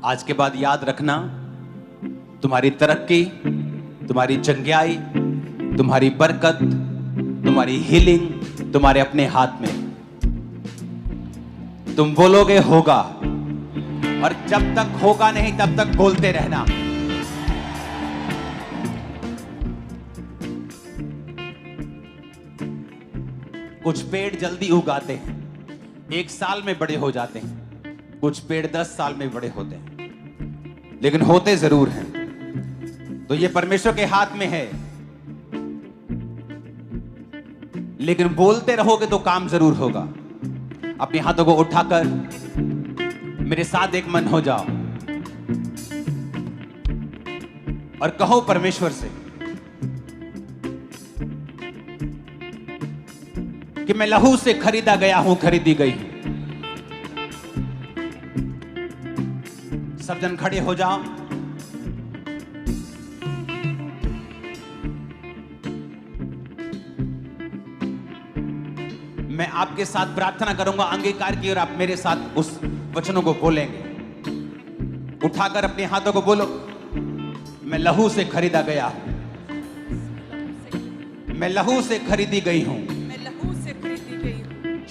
आज के बाद याद रखना, तुम्हारी तरक्की, तुम्हारी जंगियाई, तुम्हारी बरकत, तुम्हारी हीलिंग तुम्हारे अपने हाथ में। तुम बोलोगे होगा, और जब तक होगा नहीं तब तक बोलते रहना। कुछ पेड़ जल्दी उगाते हैं, 1 साल में बड़े हो जाते हैं। कुछ पेड़ 10 साल में बड़े होते हैं, लेकिन होते जरूर हैं। तो ये परमेश्वर के हाथ में है, लेकिन बोलते रहोगे तो काम जरूर होगा। अपने हाथों को उठाकर मेरे साथ एक मन हो जाओ और कहो परमेश्वर से कि मैं लहू से खरीदा गया हूं, खरीदी गई हूं। सब जन खड़े हो जाओ। मैं आपके साथ प्रार्थना करूंगा अंगीकार की, और आप मेरे साथ उस वचनों को बोलेंगे। उठाकर अपने हाथों को बोलो, मैं लहू से खरीदा गया हूं, मैं लहू से खरीदी गई हूं।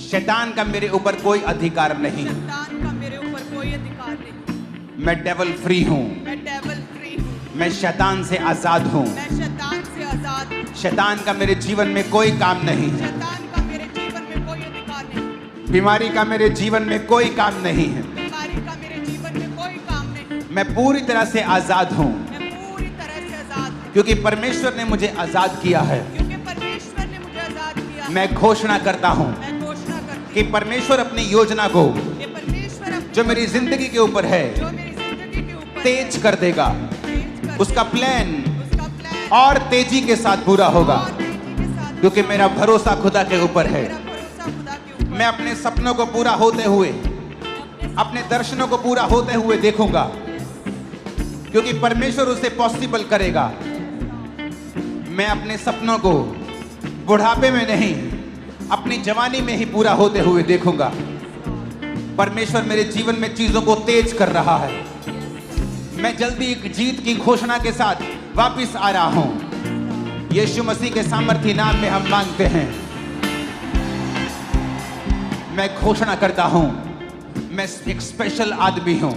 शैतान का मेरे ऊपर कोई अधिकार नहीं, शैतान का मेरे ऊपर कोई अधिकार नहीं। मैं डेविल फ्री हूं, मैं डेविल फ्री हूं। मैं शैतान से आजाद हूं। मैं शैतान से आजाद हूं। शैतान का मेरे जीवन में कोई काम नहीं है। शैतान का मेरे जीवन में कोई अधिकार नहीं। बीमारी का मेरे जीवन में कोई काम नहीं है। बीमारी का मेरे जीवन में कोई काम नहीं। मैं पूरी तरह से आजाद हूं, मैं पूरी तरह से आजाद हूं, क्योंकि परमेश्वर ने मुझे आजाद किया है। क्योंकि परमेश्वर ने मुझे आजाद किया। मैं घोषणा करता हूं मैं घोषणा करती कि परमेश्वर अपनी योजना को, हूं कि परमेश्वर अपनी जो मेरी जिंदगी के ऊपर है, जो मेरी जिंदगी के ऊपर तेज कर देगा। तेज कर उसका प्लान उसका प्लान और तेजी के साथ पूरा होगा, और तेजी के साथ, क्योंकि मेरा भरोसा खुदा के ऊपर है। मेरा भरोसा खुदा के ऊपर। मैं अपने सपनों को पूरा होते हुए, अपने दर्शनों को पूरा होते हुए देखूंगा, क्योंकि परमेश्वर उसे पॉसिबल करेगा। मैं अपने सपनों को बुढ़ापे में नहीं, अपनी जवानी में ही पूरा होते हुए देखूंगा। परमेश्वर मेरे जीवन में चीजों को तेज कर रहा है। मैं जल्दी एक जीत की घोषणा के साथ वापस आ रहा हूं। यीशु मसीह के सामर्थी नाम में हम मांगते हैं। मैं घोषणा करता हूं, मैं एक स्पेशल आदमी हूं,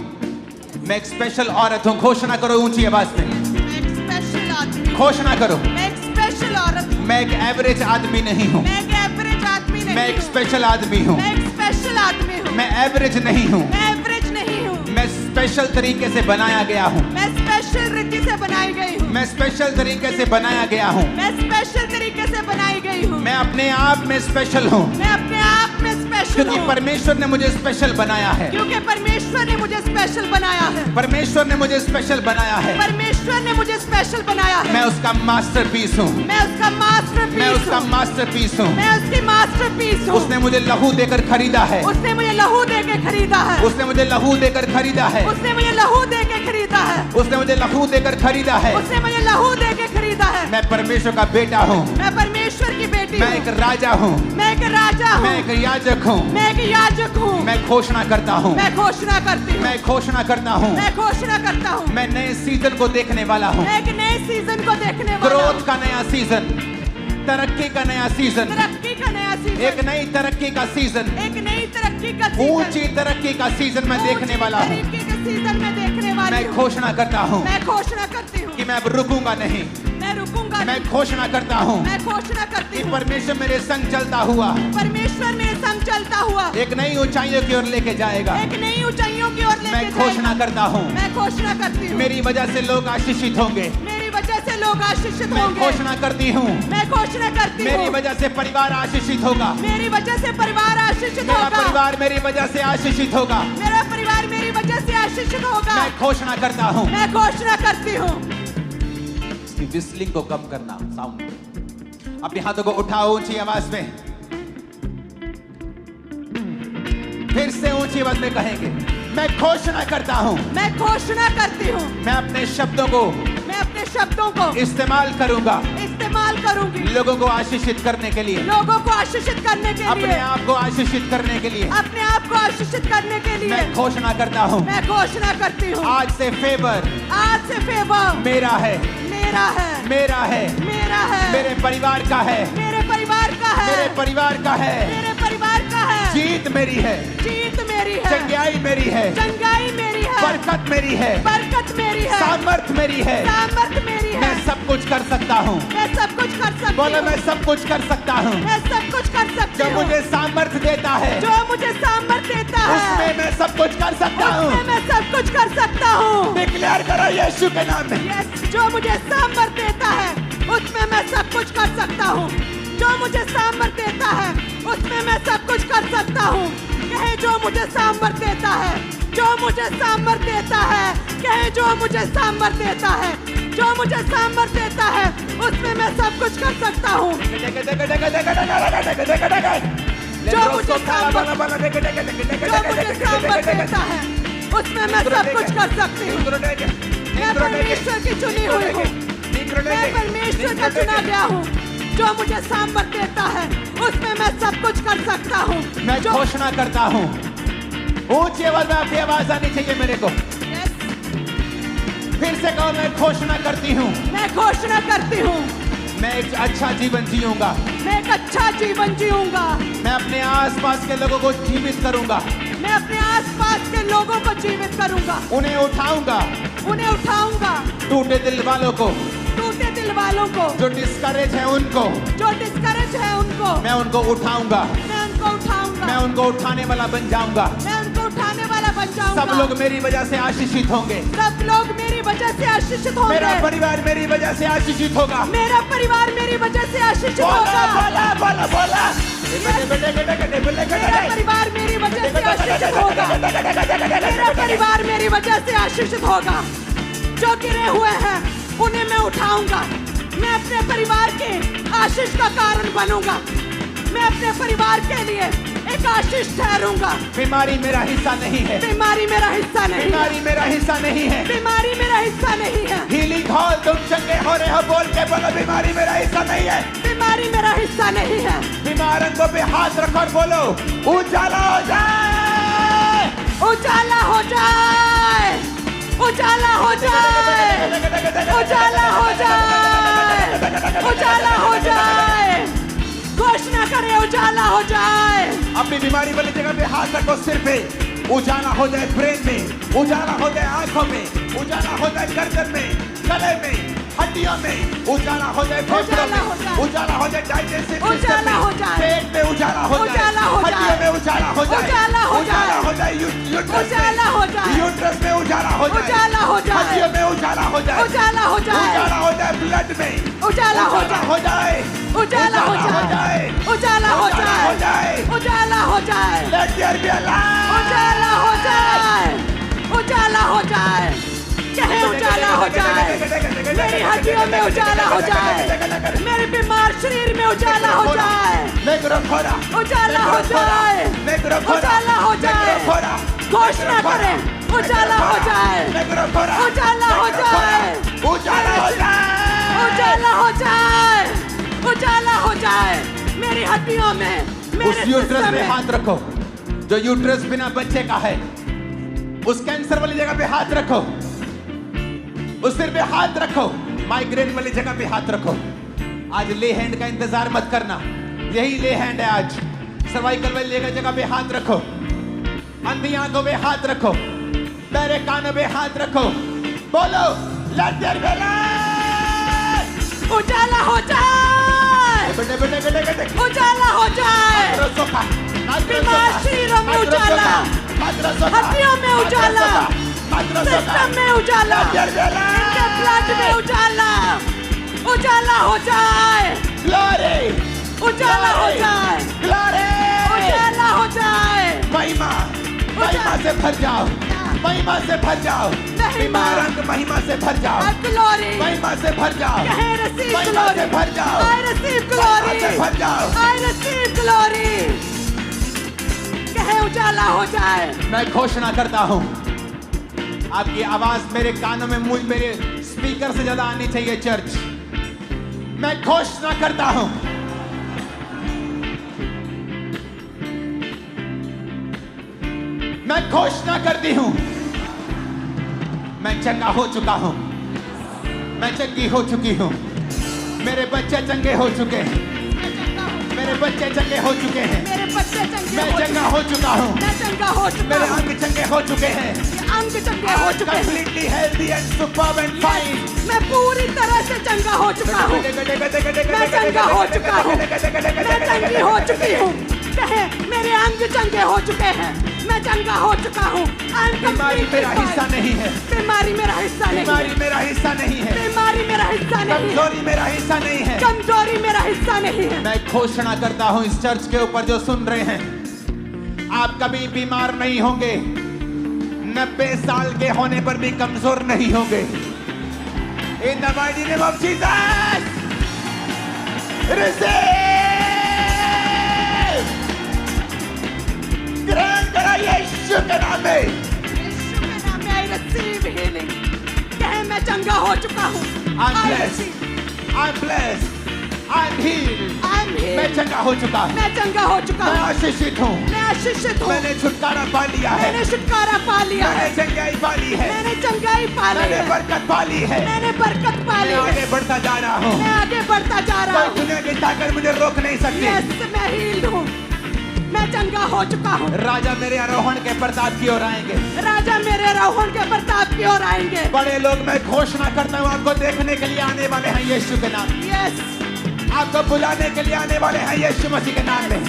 मैं एक स्पेशल औरत हूं। घोषणा करो ऊंची आवाज में, मैं एक स्पेशल आदमी, घोषणा करो। मैं एक स्पेशल औरत हूं। मैं एक एवरेज आदमी नहीं हूं, मैं एक एवरेज आदमी नहीं मैं एक हूं। स्पेशल आदमी हूं। मैं एक स्पेशल आदमी हूं। मैं एवरेज नहीं हूं, मैं एवरेज नहीं हूं। मैं स्पेशल तरीके से बनाया गया हूं। मैं स्पेशल रीति से बनाई गई हूं। मैं स्पेशल तरीके से बनाया गया हूं। मैं स्पेशल तरीके से बनाई गई हूं। मैं अपने आप में स्पेशल हूं, मैं अपने आप में स्पेशल क्योंकि हूं, परमेश्वर ने मुझे स्पेशल बनाया है। क्योंकि परमेश्वर ने मुझे स्पेशल बनाया है। परमेश्वर ने मुझे स्पेशल बनाया है। परमेश्वर ने मुझे स्पेशल बनाया है। मैं उसका मास्टरपीस हूं, मैं उसका मास्टरपीस मैं उसका हूं। मास्टरपीस हूं। मैं उसकी मास्टरपीस हूं। उसने मुझे लहू देकर खरीदा है। उसने मुझे लहू दे के खरीदा है। उसने मुझे लहू देकर खरीदा है। उसने मुझे लहू दे के खरीदा है। उसने मुझे लहू देकर खरीदा है। उसने मुझे लहू दे के खरीदा है। मैं परमेश्वर का बेटा हूं, मैं परमेश्वर की बेटी मैं हूं। एक राजा हूं, मैं एक राजा हूं। मैं एक याजक हूं। मैं एक याजक हूं। मैं घोषणा करता हूं, मैं घोषणा करती हूं। मैं घोषणा करता हूं, मैं घोषणा करता हूं। मैं नए सीजन को देखने वाला हूं। मैं एक नए सीजन को देखने वाला हूं। ग्रोथ का नया सीजन, तरक्की का नया सीजन, तरक्की का नया सीजन, एक नई तरक्की का सीजन, एक नई तरक्की का सीजन, ऊंची तरक्की का सीजन मैं देखने वाला हूं। तरक्की का सीजन मैं देखने वाली मैं हूं। घोषणा करता हूं मैं घोषणा करती हूं कि मैं अब रुकूंगा नहीं। मैं रुकूंगा मैं नहीं। घोषणा करता हूं मैं घोषणा करती कि हूं परमेश्वर मेरे संग चलता हुआ परमेश्वर मेरे संग चलता हुआ एक नई ऊंचाइयों की ओर लेके जाएगा। एक नई ऊंचाइयों की ओर लेके मैं घोषणा जाएगा। करता हूं, मैं घोषणा करती हूं मेरी वजह से लोग आशीषित होंगे। मेरी वजह से लोग आशीषित मैं होंगे। घोषणा करती हूं, मैं घोषणा करती मेरी हूं वजह से परिवार आशीषित होगा। मेरी वजह से परिवार आशीषित मेरा होगा। परिवार मेरी वजह से आशीषित होगा। मेरा परिवार मेरी वजह से आशीषित होगा। मैं घोषणा करता हूं। मैं घोषणा करती हूँ। इसकी विस्लिंग को कम करना, साउंड। अपने हाथों को उठाओ ऊंची आवाज में, फिर से ऊंची आवाज में कहेंगे, मैं घोषणा करता हूँ, मैं घोषणा करती हूँ, मैं अपने शब्दों को मैं अपने शब्दों को इस्तेमाल करूंगा इस्तेमाल करूंगी लोगों को आशीषित करने के लिए, लोगों को आशीषित करने के अपने लिए, आप को आशीषित करने के लिए। अपने आप को आशीषित करने के लिए मैं घोषणा करता हूँ, मैं घोषणा करती हूँ, आज से फेवर आज से फेवर मेरा है, मेरा है, मेरा है, मेरा है, मेरे परिवार का है, मेरे परिवार का है, मेरे परिवार का है, मेरे परिवार का है, जीत मेरी है, जीत मेरी है, चंगाई मेरी है, चंगाई मेरी है, बरकत मेरी है, बरकत मेरी है, सामर्थ मेरी है, सामर्थ मेरी है, मैं सब कुछ कर सकता हूँ। मैं सब कुछ कर सकती बोलो हूँ, मैं सब कुछ कर सकता हूँ। मैं सब कुछ कर सकती जो हूँ, मुझे सामर्थ देता है जो मुझे सामर्थ देता है, उसमें मैं सब कुछ कर सकता उसमें हूँ। मैं सब कुछ कर सकता हूँ। डिक्लेयर करो यीशु के नाम में। यस, जो मुझे सामर्थ देता है उसमें मैं सब कुछ कर सकता हूँ। जो मुझे सामर्थ देता है उसमें मैं सब कुछ कर सकता हूँ। कहे जो मुझे सामर्थ देता है, जो मुझे सामर्थ देता है, कहे जो मुझे सामर्थ देता है, जो मुझे सामर्थ देता है उसमें मैं सब कुछ कर सकता हूँ। जो मुझे सामर्थ देता है उसमें मैं सब कुछ कर सकती हूँ। मैं परमेश्वर की चुनी हुई हूँ, मैं परमेश्वर का चुना गया हूँ। जो मुझे सामर्थ देता है उसमें मैं सब कुछ कर सकता हूँ। मैं जो घोषणा करता हूँ, ऊंची आवाज में आपकी आवाज आनी चाहिए मेरे को। Yes, फिर से कहो मैं घोषणा करती हूँ, मैं घोषणा करती हूँ, मैं एक अच्छा जीवन जीऊंगा, मैं एक अच्छा जीवन जीऊंगा, मैं अपने आसपास के लोगों को जीवित करूंगा, मैं अपने आसपास के लोगों को जीवित करूंगा, उन्हें उठाऊंगा, उन्हें उठाऊंगा, टूटे दिल वालों को, टूटे दिल वालों को, जो डिस्करेज है उनको, जो डिस्करेज है उनको, मैं उनको उठाऊंगा, मैं उनको उठाऊंगा, मैं उनको उठाने वाला बन जाऊंगा। मैं उनको उठाने वाला बन जाऊंगा। सब लोग मेरी वजह से आशीषित होंगे, सब लोग मेरी वजह से आशीषित होंगे। मेरा परिवार मेरी वजह से आशीषित होगा। मेरा परिवार मेरी वजह से आशीषित बोला होगा। बोला बोला बोला मेरा परिवार मेरी वजह से आशीषित होगा। मेरा परिवार मेरी वजह से आशीषित होगा। जो गिरे हुए हैं उन्हें मैं उठाऊंगा। मैं अपने परिवार के आशीष का कारण बनूंगा। मैं अपने परिवार के लिए एक आशीष ठहरूंगा। बीमारी मेरा हिस्सा नहीं है, बीमारी मेरा हिस्सा नहीं है। बीमारी मेरा हिस्सा नहीं है, बीमारी मेरा हिस्सा नहीं है। हीलिंग हॉल तुम चंगे हो रहे हो बोल के बोलो बीमारी मेरा हिस्सा नहीं है। बीमारी मेरा हिस्सा नहीं है। बीमार अंगों पे हाथ रखो और बोलो उजाला हो जाए, उजाला हो जाए, उजाला हो जाए, उजाला हो जाए, उजाला हो जाए। घोषणा करे उजाला हो जाए। अपनी बीमारी वाली जगह पे हाथ रखो, सिर पे उजाला हो जाए, ब्रेन में उजाला हो जाए, आंखों में उजाला हो जाए, गर्दन में, गले में, हड्डियों में उजाला हो जाए, फेफड़ों में उजाला हो जाए, डाइजेस्टिव उजाला हो जाए, पेट में उजाला हो जाए, उजाला हो जाए, हड्डियों में उजाला हो जाए, उजाला हो जाए, उजाला हो जाए, उजाला हो जाए, यूट्रस में उजाला हो जाए, उजाला हो जाए, हड्डियों में उजाला हो जाए, उजाला हो जाए, उजाला हो जाए, ब्लड में उजाला हो जाए, उजाला हो जाए, उजाला हो जाए, उजाला हो जाए, उजाला हो जाए, Let there be a light. उजाला हो जाए, उजाला हो जाए। कहे उजाला हो जाए। मेरी हड्डियों में उजाला हो जाए। मेरे बीमार शरीर में उजाला हो जाए। उजाला हो जाए, उजाला हो जाए। घोषणा करें उजाला हो जाए, उजाला हो जाए, उजाला हो जाए, उजाला हो जाए, उजाला हो जाए। मेरी हड्डियों में, मेरे उस यूट्रस सिस्टम पे में हाथ रखो जो यूट्रस बिना बच्चे का है। उस कैंसर वाली जगह पे हाथ रखो, उस सिर पे हाथ रखो, माइग्रेन वाली जगह पे हाथ रखो। आज ले हैंड का इंतजार मत करना, यही ले हैंड है आज। सर्वाइकल वाली जगह पे हाथ रखो, अंधी आंखों पे हाथ रखो, बहरे कानों पे हाथ रखो, बोलो लेट देयर बी लाइट। उजाला हो जाए, उजाला हो जाए। बीमार शरीरों में उजाला, हड्डियों में उजाला, सिस्टम में उजाला, इनके ब्लड में उजाला, उजाला हो जाए, ग्लोरी, उजाला हो जाए, ग्लोरी, उजाला हो जाए। महिमा, महिमा से भर जाओ, महिमा से भर जाओ, बीमार अंग महिमा से भर जाओ, ग्लोरी, महिमा से भर जाओ, कहे receive महिमा से glory, भर जाओ, I receive महिमा glory, से भर जाओ। I receive glory, कहे उजाला हो जाए। मैं घोषणा करता हूं, आपकी आवाज मेरे कानों में मेरे स्पीकर से ज्यादा आनी चाहिए चर्च। मैं घोषणा करता हूं, मैं घोषणा करती हूं, मैं चंगा हो चुका हूं, मैं चंगी हो चुकी हूं, मेरे बच्चे चंगे हो चुके हैं, मेरे बच्चे चंगे हो चुके हैं, मेरे बच्चे चंगे मैं चंगा हो चुका हूं, मैं चंगा हो चुका मेरे हूँ। अंग चंगे हो चुके हैं, ये अंग चंगे हो चुके हैं। completely healthy and superb and fine। मैं पूरी तरह से चंगा हो चुका हूँ। मैं चंगा हो चुका हूँ। मैं चंगी हो चुकी हूँ। कहे मेरे अंग चंगे हो चुके हैं। मैं चंगा हो चुका हूँ। बीमारी मेरा हिस्सा नहीं है, बीमारी मेरा हिस्सा नहीं बीमारी है। मेरा हिस्सा नहीं है, बीमारी मेरा हिस्सा नहीं है। कमजोरी मेरा हिस्सा नहीं है। कमजोरी मेरा हिस्सा नहीं है। मैं घोषणा करता हूं इस चर्च के ऊपर जो सुन रहे हैं, आप कभी बीमार नहीं होंगे, 90 साल के होने पर भी कमजोर नहीं होंगे। In the mighty name of Jesus, receive! ग्रहण करा यीशु के नाम में। यीशु के नाम में I receive healing। कहे मैं चंगा हो चुका हूँ। I'm blessed, I'm blessed, I'm healed। I'm healed। मैं चंगा हो चुका हूँ, मैं चंगा हो चुका मैं हूँ। आशीषित हूँ, मैं आशीषित हूँ। मैंने छुटकारा पा लिया है, मैंने छुटकारा पा लिया मैंने है। चंगाई पा ली है, मैंने चंगाई पा ली मैंने है। बरकत पा ली है, मैंने बरकत पा ली मैं है। आगे बढ़ता जा रहा हूँ। मैं आगे बढ़ता जा रहा कोई हूँ। दुनिया की ताकत मुझे रोक नहीं सकती। यस मैं हील्ड हूँ। मैं चंगा हो चुका हूँ। राजा मेरे आरोहण के प्रताप की ओर आएंगे, राजा मेरे रोहन के प्रताप की ओर आएंगे। बड़े लोग मैं घोषणा करता हूँ आपको देखने के लिए आने वाले हैं यीशु के नाम में। यस आपको बुलाने के लिए आने वाले हैं यीशु मसीह के नाम में।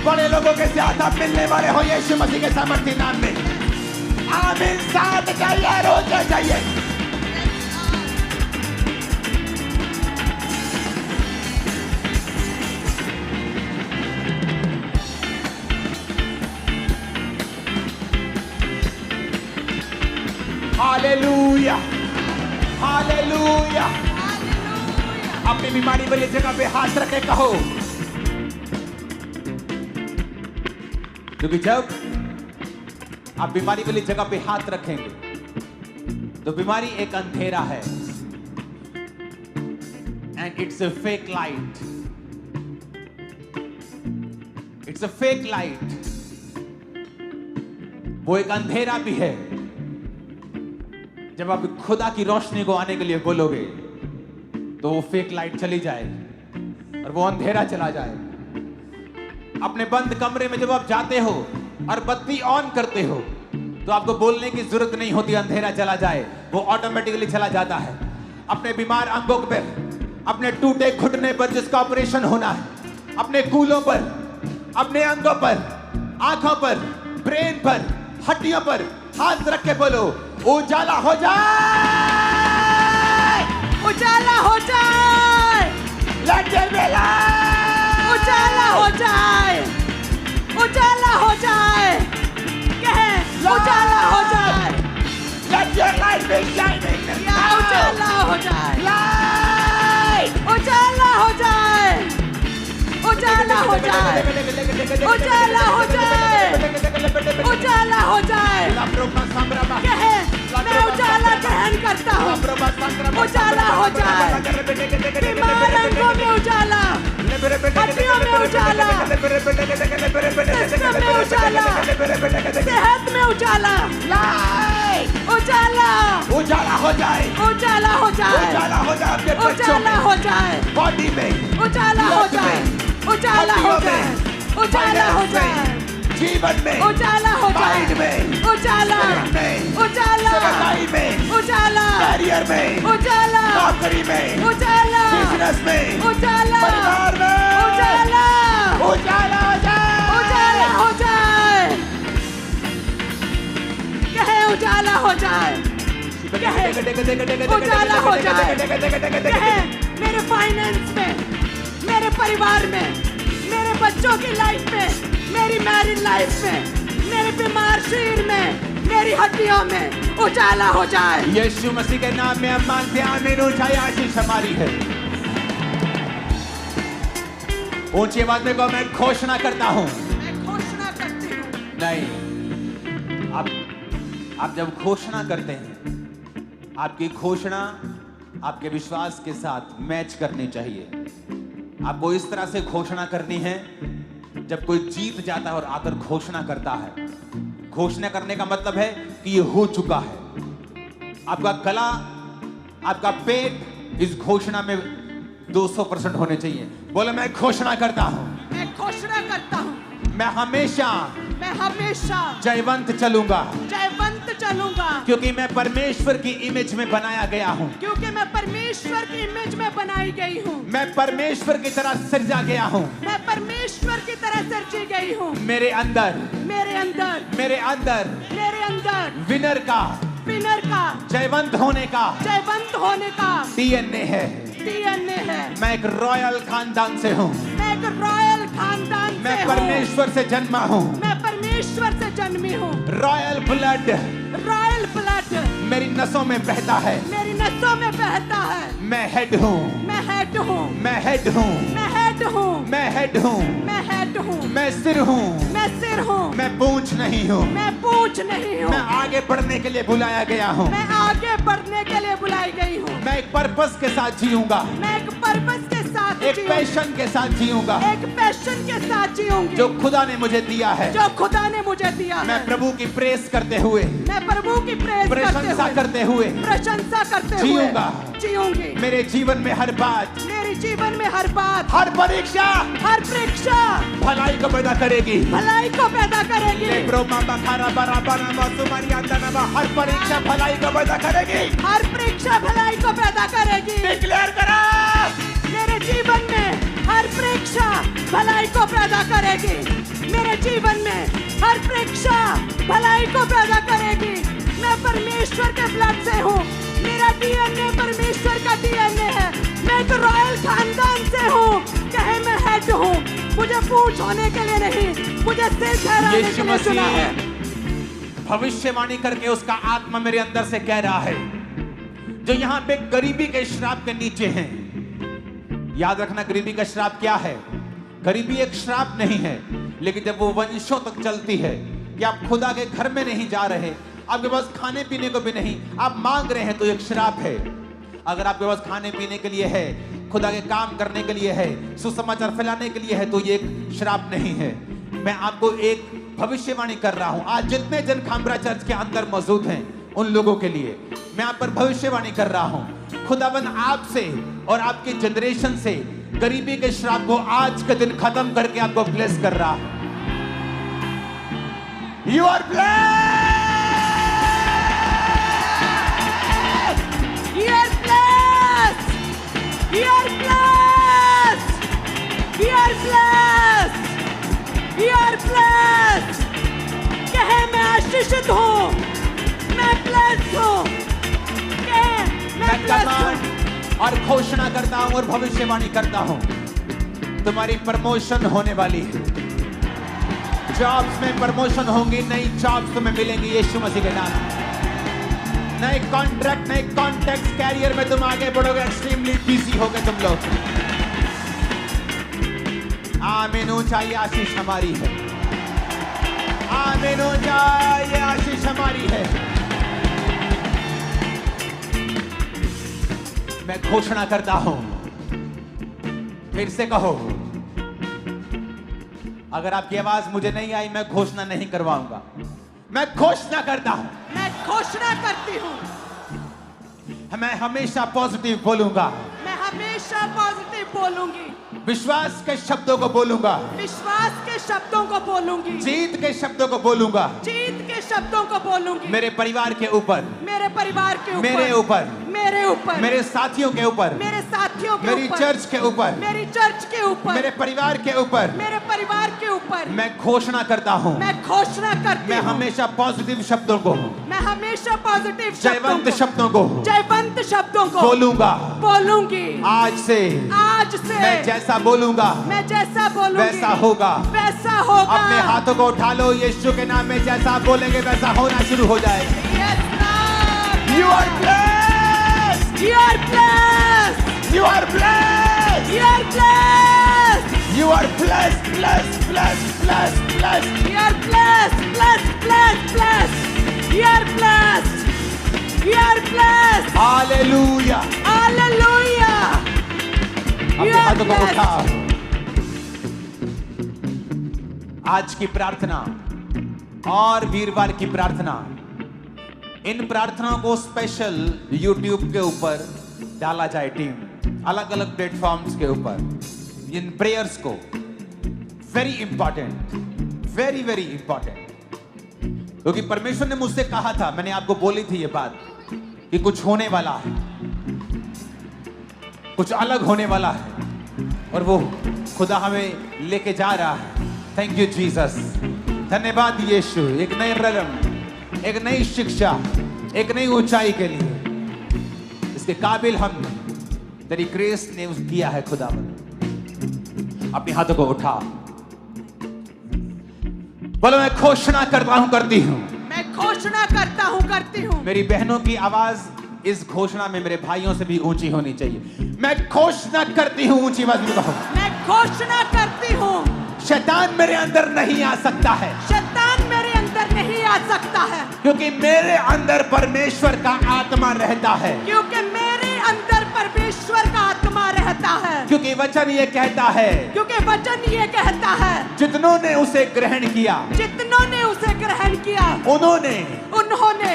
बड़े लोगों के साथ आप मिलने वाले हो यीशु मसीह के सामर्थ्य नाम में। आमीन। साथ चाहिए, रोज चाहिए। Hallelujah, hallelujah. अपनी बीमारी वाली जगह पे हाथ रखे कहो, क्योंकि जब आप बीमारी वाली जगह पे हाथ रखेंगे तो बीमारी एक अंधेरा है, and it's a fake light, it's a fake light. वो एक अंधेरा भी है। जब आप खुदा की रोशनी को आने के लिए बोलोगे तो वो फेक लाइट चली जाएगी और वो अंधेरा चला जाएगा। अपने बंद कमरे में जब आप जाते हो और बत्ती ऑन करते हो तो आपको बोलने की जरूरत नहीं होती, अंधेरा चला जाए, वो ऑटोमेटिकली चला जाता है। अपने बीमार अंगों पर, अपने टूटे घुटने पर जिसका ऑपरेशन होना है, अपने कूलों पर, अपने अंगों पर, आंखों पर, ब्रेन पर, हड्डियों पर हाथ रख के बोलो उजाला हो जाए, उजाला हो जाए, Let there be light! उजाला हो जाए, उजाला हो जाए। कहे उजाला हो जाए, Let your light be shining या now! उजाला हो जाए, Light! उजाला हो जाए, उजाला हो जाए, उजाला हो जाए, उजाला हो जाए। कहे मैं उजाला ग्रहण करता हूँ, उजाला हो जाए। बीमार अंगों में उजाला, हड्डियों में उजाला, सिस्टम में उजाला, सेहत में उजाला, Light! उजाला, उजाला हो जाए, उजाला हो जाए, उजाला हो जाए आपके बच्चों उजाला में, हो जाए, बॉडी में, उजाला हो जाए, उजाला हो जाए, उजाला हो जाए, जीवन में, उजाला हो जाए, माइंड में, उजाला, शरीर में, उजाला, सेवकाई में, उजाला, कैरियर में, उजाला, नौकरी में, उजाला, बिजनेस में, उजाला, परिवार में, उजाला, उजाला हो जाए, उजाला हो जाए। कहे उजाला हो जाए, कहे उजाला हो जाए। कहे मेरे फाइनेंस में, मेरे परिवार में, मेरे बच्चों की लाइफ में, मेरी मैरिड लाइफ में, मेरे बीमार शरीर में, मेरी हड्डियों में उजाला हो जाए। यीशु मसीह के नाम में हम मानते हैं, आमीन। ऊंचाई आशीष हमारी है। ऊंची आवाज में कहो, मैं घोषणा करता हूं मैं घोषणा करता नहीं, आप जब घोषणा करते हैं, आपकी घोषणा आपके विश्वास के साथ मैच करनी चाहिए। आपको इस तरह से घोषणा करनी है, जब कोई जीत जाता है और आकर घोषणा करता है। घोषणा करने का मतलब है कि ये हो चुका है। आपका गला, आपका पेट इस घोषणा में 200% होने चाहिए। बोलो, मैं घोषणा करता हूं, मैं घोषणा करता हूँ, मैं हमेशा जयवंत चलूंगा, चलूंगा, क्योंकि मैं परमेश्वर की इमेज में बनाया गया हूं। क्योंकि मैं परमेश्वर की इमेज में बनाई गई हूँ। मैं परमेश्वर की तरह सृजा गया हूं। मैं परमेश्वर की तरह सृजी गई हूँ। मेरे अंदर विनर का, जयवंत होने का डीएनए है। मैं एक रॉयल खानदान से हूँ। मैं परमेश्वर से जन्मा हूँ। जन्मी हूँ। रॉयल ब्लड मेरी नसों में बहता है। मैं हेड हूँ। मैं सिर हूँ। मैं पूंछ नहीं हूँ। मैं आगे बढ़ने के लिए बुलाया गया हूँ। मैं एक पर्पस के साथ जीऊंगा। एक पैशन के साथ जीऊंगा, जो खुदा ने मुझे दिया है। मैं प्रभु की प्रेस करते हुए, प्रशंसा करते हुए जीऊंगी। मेरे जीवन में हर बात, हर परीक्षा भलाई को पैदा करेगी। हर परीक्षा भलाई को पैदा करेगी। डिक्लेयर करा, मेरे जीवन में हर परीक्षा भलाई को पैदा करेगी। मेरे जीवन में हर परीक्षा भलाई को पैदा करेगी। मैं परमेश्वर के ब्लड से हूँ। मेरा डीएनए परमेश्वर का डीएनए है। मैं एक रॉयल खानदान से हूँ। कहे मैं हेड हूँ। मुझे पूंछ होने के लिए नहीं, मुझे सिर ठहराने के लिए चुना है। भविष्यवाणी करके उसका आत्मा मेरे अंदर से कह रहा है, जो यहाँ पे गरीबी के श्राप के नीचे हैं। याद रखना, गरीबी का श्राप क्या है? गरीबी एक श्राप नहीं है, लेकिन जब वो वंशों तक चलती है कि आप खुदा के घर में नहीं जा रहे, आपके पास खाने पीने को भी नहीं, आप मांग रहे हैं, तो एक श्राप है। अगर आपके पास खाने पीने के लिए है, खुदा के काम करने के लिए है, सुसमाचार फैलाने के लिए है, तो ये एक श्राप नहीं है। मैं आपको एक भविष्यवाणी कर रहा हूं। आज जितने जन खामरा चर्च के अंदर मौजूद हैं, उन लोगों के लिए मैं आप पर भविष्यवाणी कर रहा हूं। खुदाबंद आपसे और आपके जनरेशन से गरीबी के श्राप को आज के दिन खत्म करके आपको ब्लेस कर रहा है। You are blessed, You are blessed. You are blessed. You are blessed. You are blessed. कहे मैं आशीषित हूँ, मैं blessed हूँ। कहे मैं blessed हूँ। और घोषणा करता हूँ और भविष्यवाणी करता हूँ, तुम्हारी प्रमोशन होने वाली है। जॉब्स में प्रमोशन होंगी, नई जॉब्स तुम्हें मिलेंगी यीशु मसीह के नाम। नए कॉन्ट्रैक्ट, नए कॉन्टैक्ट्स, कैरियर में तुम आगे बढ़ोगे। एक्सट्रीमली बिजी होगे तुम लोग। आमीन। ऊंचा ये आशीष हमारी है। आमीन। ऊंचा ये आशीष हमारी है। मैं घोषणा करता हूं, फिर से कहो। अगर आपकी आवाज मुझे नहीं आई, मैं घोषणा नहीं करवाऊंगा। मैं घोषणा करता हूं, मैं घोषणा करती हूँ। मैं हमेशा पॉजिटिव बोलूंगा। मैं हमेशा पॉजिटिव बोलूंगी। विश्वास के शब्दों को बोलूंगा। विश्वास के शब्दों को बोलूंगी। जीत के शब्दों को बोलूंगा। जीत के शब्दों को बोलूंगी। मेरे परिवार के ऊपर, मेरे परिवार के ऊपर, मेरे ऊपर, मेरे ऊपर, मेरे साथियों के ऊपर, मेरे साथियों के मेरी ऊपर, चर्च के ऊपर, मेरी चर्च के ऊपर, मेरे परिवार के ऊपर, मेरे परिवार के ऊपर मैं घोषणा करता हूं। मैं घोषणा करती मैं हूँ। हमेशा पॉजिटिव शब्दों को, मैं हमेशा पॉजिटिव जयवंत शब्दों को, जयवंत शब्दों को बोलूंगा। आज से मैं जैसा बोलूंगा, मैं जैसा बोलूंगी, वैसा होगा। वैसा होगा। अपने हाथों को उठा लो, यीशु के नाम में जैसा आप बोलेंगे वैसा होना शुरू हो जाएगा। Yes, Lord. You are blessed. You are blessed. You are blessed. You are blessed. You are blessed, blessed, blessed, blessed, blessed. You are blessed, blessed, blessed, blessed. You are blessed. You are blessed. Hallelujah. Hallelujah. अपने You are हाथों को blessed. उठाओ। आज की प्रार्थना और वीरवार की प्रार्थना, इन प्रार्थनाओं को स्पेशल YouTube के ऊपर डाला जाए। टीम अलग अलग प्लेटफॉर्म्स के ऊपर इन प्रेयर्स को, very important, very very important. क्योंकि परमेश्वर ने मुझसे कहा था, मैंने आपको बोली थी ये बात कि कुछ होने वाला है, कुछ अलग होने वाला है, और वो खुदा हमें लेके जा रहा है। थैंक यू जीसस, धन्यवाद यीशु। एक नए रलम, एक नई शिक्षा, एक नई ऊंचाई के लिए इसके काबिल हम तेरी ग्रेस ने किया है। खुदा अपने हाथों को उठा, बोलो मैं घोषणा करता हूं, करती हूं। मैं घोषणा करता हूं, करती हूं। मेरी बहनों की आवाज इस घोषणा में मेरे भाइयों से भी ऊंची होनी चाहिए। मैं घोषणा करती हूं, ऊंची आवाज में कहो। मैं घोषणा करती हूं, शैतान मेरे अंदर नहीं आ सकता है, शैतान मेरे अंदर नहीं आ सकता है, क्योंकि मेरे अंदर परमेश्वर का आत्मा रहता है। क्योंकि मेरे अंदर परमेश्वर का आत्मा रहता है। क्योंकि वचन ये कहता है, क्योंकि वचन ये कहता है, जितनों ने उसे ग्रहण किया, जितनों ने उसे ग्रहण किया, उन्होंने उन्होंने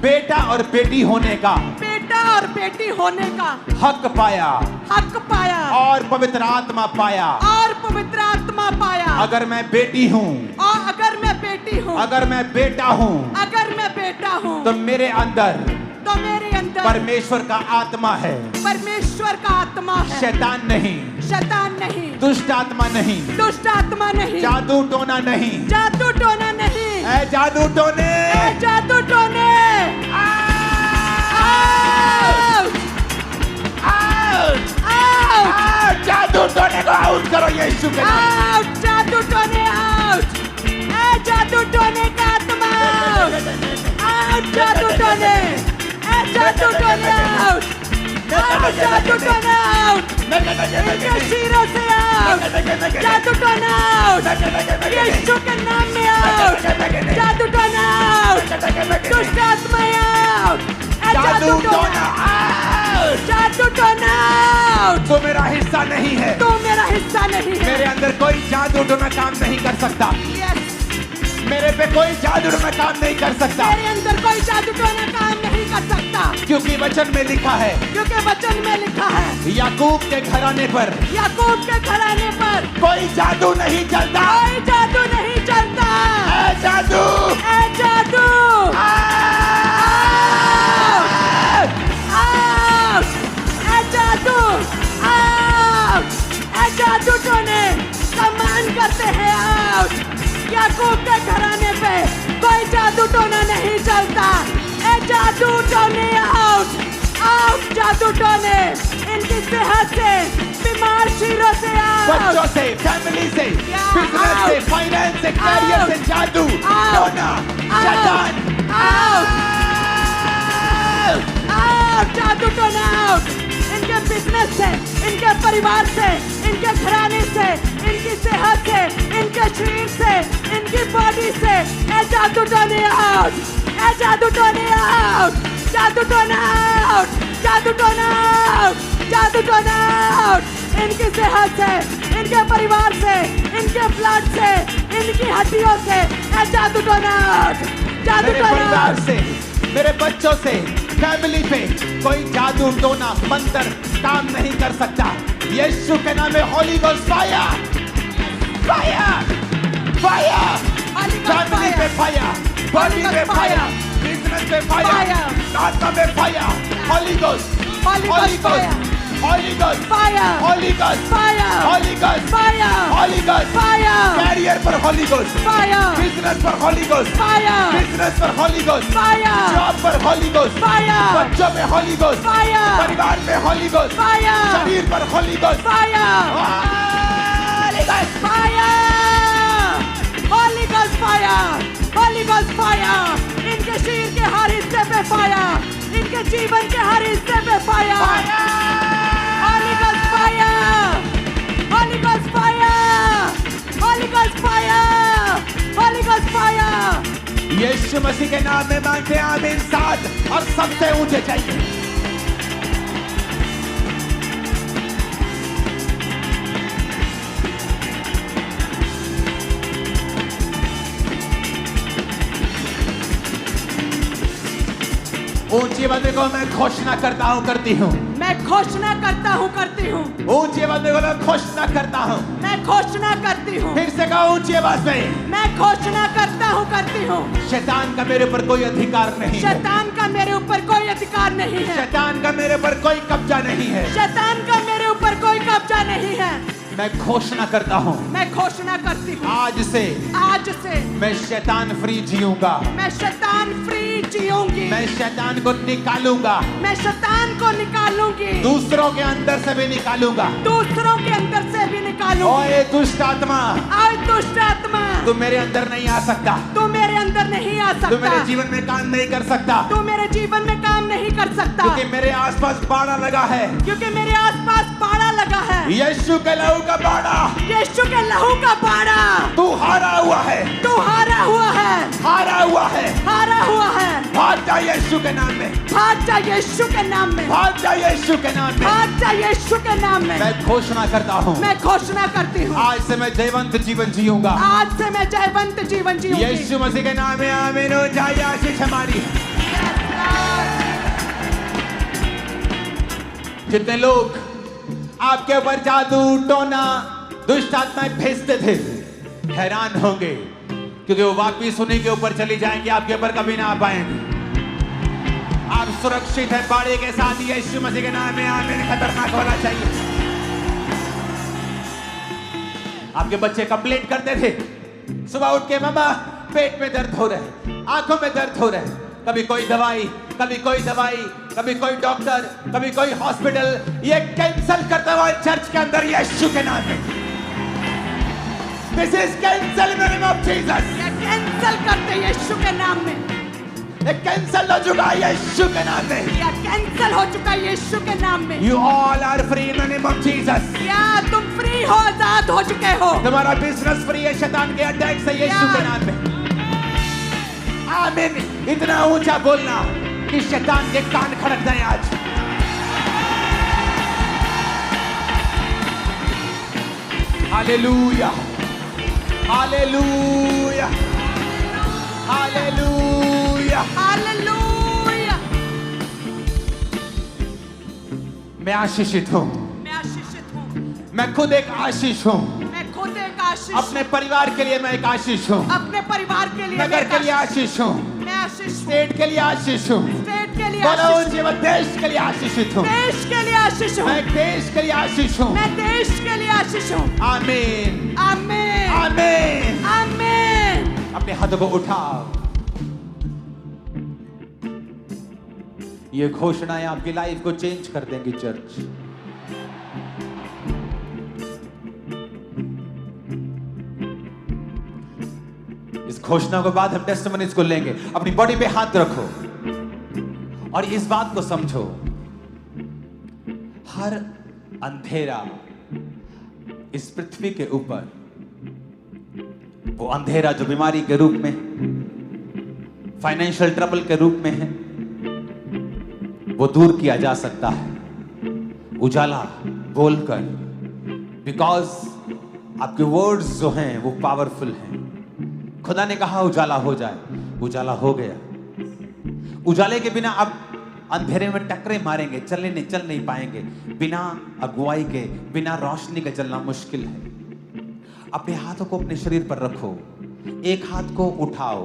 बेटा और बेटी होने का, बेटा और बेटी होने का हक पाया, हक पाया, और पवित्र आत्मा पाया। और पवित्र आत्मा पाया। अगर मैं बेटी हूँ, और अगर मैं बेटी हूँ, अगर मैं बेटा हूँ, अगर मैं बेटा हूँ, तो मेरे अंदर तो मेरे अंदर परमेश्वर का आत्मा है, परमेश्वर का आत्मा है। शैतान नहीं, शैतान नहीं, दुष्ट आत्मा नहीं, दुष्ट आत्मा नहीं, जादू टोना नहीं, जादू टोना नहीं, ऐ जादू टोने, ए जादू टोने। जादू टोने को आउट करो यीशु के नाम। आउट, जादू टोने आउट, ए जादू टोने का आत्मा आउट, जादू टोने, ए जादू टोने आउट, जादू टोने आउट, इनके सिरों से आउट, जादू टोने आउट, यीशु के नाम में आउट, जादू टोने आउट, दुष्ट आत्मा आउट, ए जादू टोना आउट, जादू टोना आउट। तो मेरा हिस्सा नहीं है, तू मेरा हिस्सा नहीं है। मेरे अंदर कोई जादू टोना काम नहीं कर सकता, Yes, मेरे पे कोई जादू टोना काम नहीं कर सकता, मेरे अंदर कोई जादू टोना काम नहीं कर सकता, क्योंकि वचन में लिखा है, क्योंकि वचन में लिखा है, याकूब के घराने पर याकूब के घराने पर कोई जादू नहीं चलता। कोई जादू नहीं चलता। ऐ जादू, ए जादू आउट, ए जादू आउट, ए जादू टोने सम्मान करते हैं आउट। याकूब के घराने पे कोई जादू टोना नहीं चलता। ए जादू टोने आउट, आउट जादू टोने, इनकी सेहत से, बीमार चीरों से आउट, बच्चों से, फैमिली से, बिजनेस से, फाइनेंस से, कैरियर से जादू टोना, शैतान आउट, आउट, जादू टोना आउट, इनके बिजनेस से, इनके परिवार से, इनके घराने से, इनकी सेहत से, इनके शरीर से, इनकी बॉडी से, ए जादू टोने आउट, ए जादू टोने आउट, जादू टोना आउट, जादू टोना आउट, जादू टोना आउट, इनकी सेहत से, इनके परिवार से, इनके ब्लड से, इनकी हड्डियों से, ए जादू टोना आउट, जादू मेरे टोना परिवार आउट। से, मेरे बच्चों से, फैमिली पे कोई जादू टोना मंत्र काम नहीं कर सकता। यीशु के नाम में holy ghost fire, fire, fire, family पे फायर, बॉडी पे फायर, बिजनेस पे फायर, आत्मा पे fire, holy ghost, holy ghost, holy ghost, Fire! Holy ghost, Fire! Holy ghost, Fire! Holy ghost, Fire! Career पर होली गोस्ट, Fire! बिजनेस पर holy ghost, Fire! Business पर holy ghost, Fire! Job पर holy ghost, Fire! बच्चों में holy ghost, Fire! परिवार में holy ghost, Fire! शरीर पर holy ghost, Fire! Holy ghost, Fire! Holy Ghost fire! Holy Ghost fire! इनके शरीर के हर हिस्से पे फायर, इनके जीवन के हर हिस्से पे fire. Holy Ghost fire! Holy Ghost fire! Holy Ghost fire! यीशु मसीह के नाम में मांगते हैं आमीन। साथ और सबसे ऊंचे चाहिए। ऊंची आवाज में मैं घोषणा करता हूँ, करती हूँ। मैं घोषणा करता हूँ, करती हूँ। ऊंची आवाज में मैं घोषणा करता हूँ। मैं घोषणा करती हूँ। फिर से कहो ऊंची आवाज में। मैं घोषणा करता हूँ, करती हूँ। शैतान का मेरे ऊपर कोई अधिकार नहीं है। शैतान का मेरे ऊपर कोई अधिकार नहीं है। शैतान का मेरे ऊपर कोई कब्जा नहीं है। शैतान का मेरे ऊपर कोई कब्जा नहीं है। मैं घोषणा करता हूँ, मैं घोषणा करती हूँ, आज से मैं शैतान फ्री जीऊंगा। मैं शैतान फ्री जीऊंगी। मैं शैतान को निकालूंगा। मैं शैतान को निकालूंगी। दूसरों के अंदर से भी निकालूंगा। दूसरों के अंदर से भी निकालूंगी। ओए दुष्ट आत्मा, ओए दुष्ट आत्मा, तू मेरे अंदर नहीं आ सकता। तू मेरे अंदर नहीं आ सकता। तू मेरे जीवन में काम नहीं कर सकता। तू मेरे जीवन में काम नहीं कर सकता। क्योंकि मेरे आसपास बाड़ा लगा है। क्योंकि मेरे आसपास बाड़ा लगा है। यीशु के लहू का बाड़ा। यीशु के लहू का बाड़ा। तू हारा हुआ है। तू हारा हुआ है। हारा हुआ है। हारा हुआ है। भाग जा यीशु के नाम में। भाग जा यीशु के नाम में। भाग जा यीशु के नाम में। भाग जा यीशु के नाम में। मैं घोषणा करता हूँ, मैं घोषणा करती हूँ, आज से मैं जयवंत जीवन जीऊंगा। आज से मैं जयवंत जीवन जीऊंगी। यीशु मसीह के नाम में आमीन हो जाए। आशीष हमारी। जितने लोग आपके ऊपर जादू टोना दुष्ट आत्माएं भेजते थे, हैरान होंगे, क्योंकि वो वापिस उन्हीं के ऊपर चली जाएंगे, आपके ऊपर कभी ना आ पाएंगे। आप सुरक्षित हैं बाड़े के साथ। यीशु मसीह के नाम में आमीन। खतरनाक होना चाहिए। आपके बच्चे कंप्लेंट करते थे सुबह उठ के, मामा पेट में दर्द हो रहा है, आंखों में दर्द हो रहा है। कभी कोई दवाई, कभी कोई दवाई, कभी कोई डॉक्टर, कभी कोई हॉस्पिटल। ये कैंसिल करता हुआ चर्च के अंदर यीशु के नाम में। This is cancel in the name of Jesus. ये कैंसिल करते यीशु के नाम में। ये कैंसिल हो चुका है यीशु के नाम में। या कैंसिल हो चुका है यीशु के नाम में। You all are free in the name of Jesus. या तुम फ्री हो, आजाद हो चुके हो। तुम्हारा बिजनेस फ्री है शैतान के अटैक से यीशु के नाम में। आमीन। इतना ऊंचा बोलना कि शैतान के कान खड़क जाए आज। Hallelujah, hallelujah, hallelujah, hallelujah. मैं आशीषित हूँ। मैं आशीषित हूँ। मैं खुद एक आशीष हूँ। मैं खुद एक आशीष। अपने परिवार के लिए मैं एक आशीष हूँ। अपने परिवार के लिए नगर के लिए आशीष हूँ। मैं आशीष हूँ। स्टेट के लिए आशीष हूँ। स्टेट के लिए बोलो आशीष। जीवन देश के लिए आशीषित हूँ। देश के लिए आशीष हूँ। मैं देश के लिए आशीष हूँ। मैं देश के लिए आशीष हूँ। आमीन, आमीन, आमीन। आमीन। अपने हाथों को उठाओ। ये घोषणाएं आपकी लाइफ को चेंज कर देंगी चर्च। इस घोषणा के बाद हम टेस्टिमनीज को लेंगे। अपनी बॉडी पे हाथ रखो और इस बात को समझो, हर अंधेरा इस पृथ्वी के ऊपर, वो अंधेरा जो बीमारी के रूप में, फाइनेंशियल ट्रबल के रूप में है, वो दूर किया जा सकता है उजाला बोलकर। बिकॉज आपके वर्ड्स जो हैं वो पावरफुल हैं। खुदा ने कहा उजाला हो जाए, उजाला हो गया। उजाले के बिना आप अंधेरे में टकरे मारेंगे, चल नहीं पाएंगे। बिना अगुवाई के, बिना रोशनी के चलना मुश्किल है। अपने हाथों को अपने शरीर पर रखो। एक हाथ को उठाओ,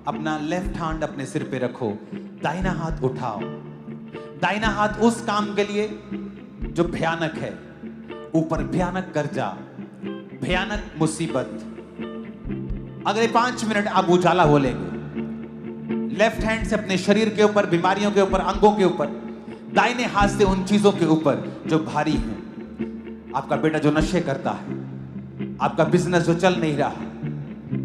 अपना लेफ्ट हैंड अपने सिर पे रखो, दाहिना हाथ उठाओ। दाहिना हाथ उस काम के लिए जो भयानक है, ऊपर भयानक कर्जा, भयानक मुसीबत। अगले 5 मिनट आप उजाला बोलेंगे। लेफ्ट हैंड से अपने शरीर के ऊपर, बीमारियों के ऊपर, अंगों के ऊपर, दाहिने हाथ से उन चीजों के ऊपर जो भारी हैं। आपका बेटा जो नशे करता है, आपका बिजनेस जो चल नहीं रहा,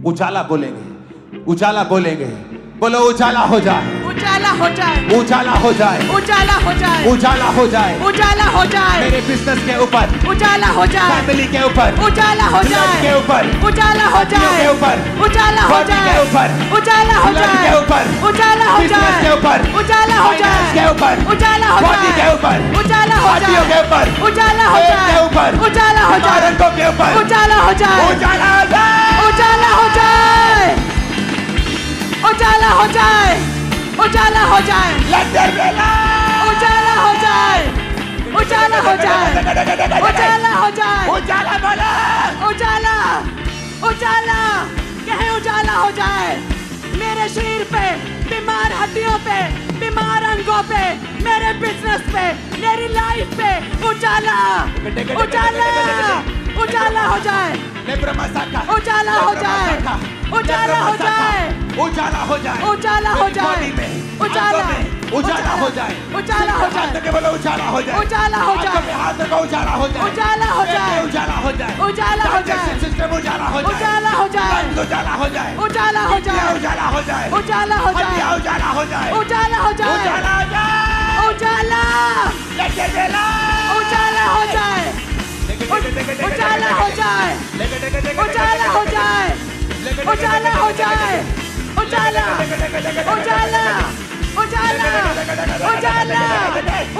उजाला बोलेंगे, उजाला बोलेंगे। बोलो उजाला हो जाए, उजाला हो जाए, उजाला हो जाए, उजाला हो जाए, उजाला हो जाए, उजाला हो जाए, मेरे बिजनेस के ऊपर, उजाला हो जाए, फैमिली के ऊपर, उजाला हो ब्लड जाए, के ऊपर, उजाला हो हड्डियों जाए, के ऊपर, उजाला हो बॉडी जाए, के ऊपर, उजाला हो ब्लड जाए, के ऊपर, उजाला हो बिजनेस जाए, के ऊपर, उजाला हो फाइनेंस जाए, के ऊपर, उजाला हो बॉडी जाए, के ऊपर, उजाला हो हड्डियों जाए, के ऊपर, उजाला हो पेट जाए, के ऊपर, उजाला हो जाए, नारंगों के ऊपर, उजाला हो जाए, उजाला हो जाए, उजाला हो जाए, उजाला हो जाए, उजाला हो जाए, Let there be light! उजाला हो जाए, उजाला हो जाए, उजाला हो जाए, उजाला बोला, उजाला, उजाला, कहे उजाला हो जाए, मेरे शरीर पे, बीमार हड्डियों पे, बीमार अंगों पे, मेरे बिजनेस पे, मेरी लाइफ पे, उजाला, उजाला, उजाला हो जाए, लेब्रमा साका, उजाला हो जाए, उजाला हो जाए, उजाला हो जाए, उजाला हो मेरी जाए, बॉडी में, उजाला, आंखों में, उजाला हो जाए, उजाला हो जाए, हाथ के बोलो उजाला हो जाए, उजाला हो जाए, आंखों में हाथ को उजाला हो जाए, उजाला हो पेट में जाए, उजाला हो जाए, उजाला हो जाए, डाइजेशन सिस्टम उजाला हो जाए, उजाला हो जाए, लंग्स उजाला हो जाए, उजाला हो किडनियां जाए, उजाला हो जाए, उजाला हो जाए, हड्डियां उजाला हो जाए, उजाला हो जाए, उजाला हो जाए, उजाला, Let there be light! उजाला हो जाए, उजाला हो जाए, उजाला हो जाए, उजाला हो जाए, उजाला, उजाला, उजाला, उजाला,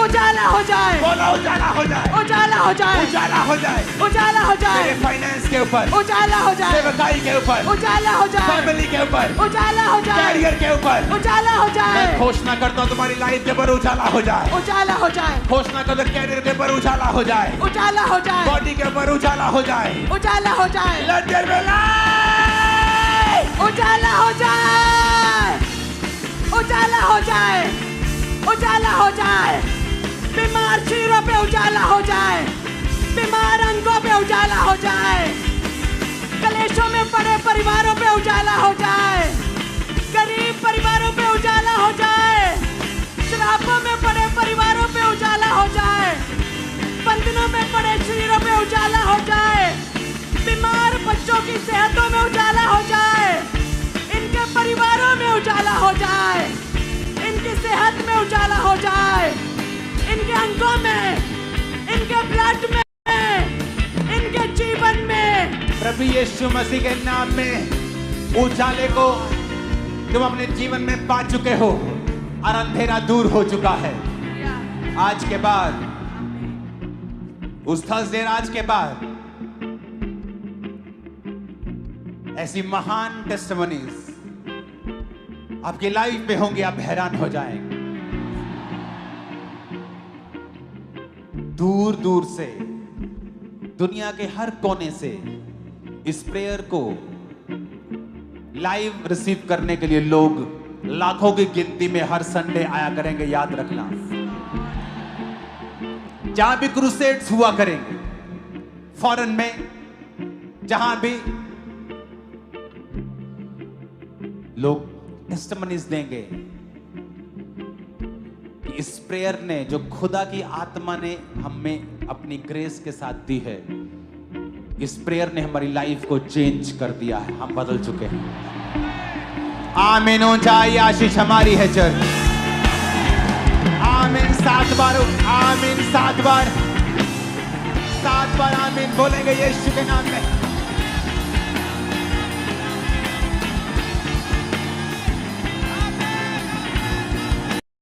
उजाला हो जाए, बोलो उजाला हो जाए, उजाला हो जाए, उजाला हो जाए, उजाला हो जाए, मेरे फाइनेंस के ऊपर, उजाला हो जाए, सेवकाई के ऊपर, उजाला हो जाए, फैमिली के ऊपर, उजाला हो जाए, कैरियर के ऊपर, उजाला हो मैं जाए, घोषणा करता हूँ तुम्हारी लाइफ के ऊपर उजाला हो जाए, उजाला हो जाए, घोषणा करता हूँ कैरियर के ऊपर उजाला हो जाए, उजाला हो जाए, बॉडी के ऊपर उजाला हो जाए, उजाला हो जाए, Let there be light! उजाला हो जाए, उजाला हो जाए, उजाला हो जाए, बीमार चीरों पे उजाला हो जाए, बीमार अंगों पे उजाला हो जाए, कलेशों में पड़े परिवारों पे उजाला हो जाए, गरीब परिवारों पे उजाला हो जाए, शराबों में पड़े परिवारों पे उजाला हो जाए, बंधनों में पड़े शरीरों पे उजाला हो जाए, बीमार बच्चों की सेहतों में उजाला हो जाए, इनके परिवारों में उजाला हो जाए, इनकी सेहत में उजाला हो जाए, इनके अंगों में, इनके ब्लड में, इनके जीवन में, प्रभु यीशु मसीह के नाम में उजाले को तुम अपने जीवन में पा चुके हो और अंधेरा दूर हो चुका है। आज के बाद, उस थर्सडे आज के बाद ऐसी महान टेस्टिमनीज आपकी लाइफ में होंगी, आप हैरान हो जाएंगे। दूर दूर से, दुनिया के हर कोने से इस प्रेयर को लाइव रिसीव करने के लिए लोग लाखों की गिनती में हर संडे आया करेंगे, याद रखना। जहां भी क्रूसेड्स हुआ करेंगे, फॉरेन में जहां भी लोग टेस्टिमनीज देंगे कि इस प्रेयर ने, जो खुदा की आत्मा ने हमें अपनी ग्रेस के साथ दी है, इस प्रेयर ने हमारी लाइफ को चेंज कर दिया है, हम बदल चुके हैं। आमीन हो जाए, आशीष हमारी है चर्च। आमीन 7 बार, आमीन 7 बार, 7 बार आमीन बोलेंगे यीशु के नाम में।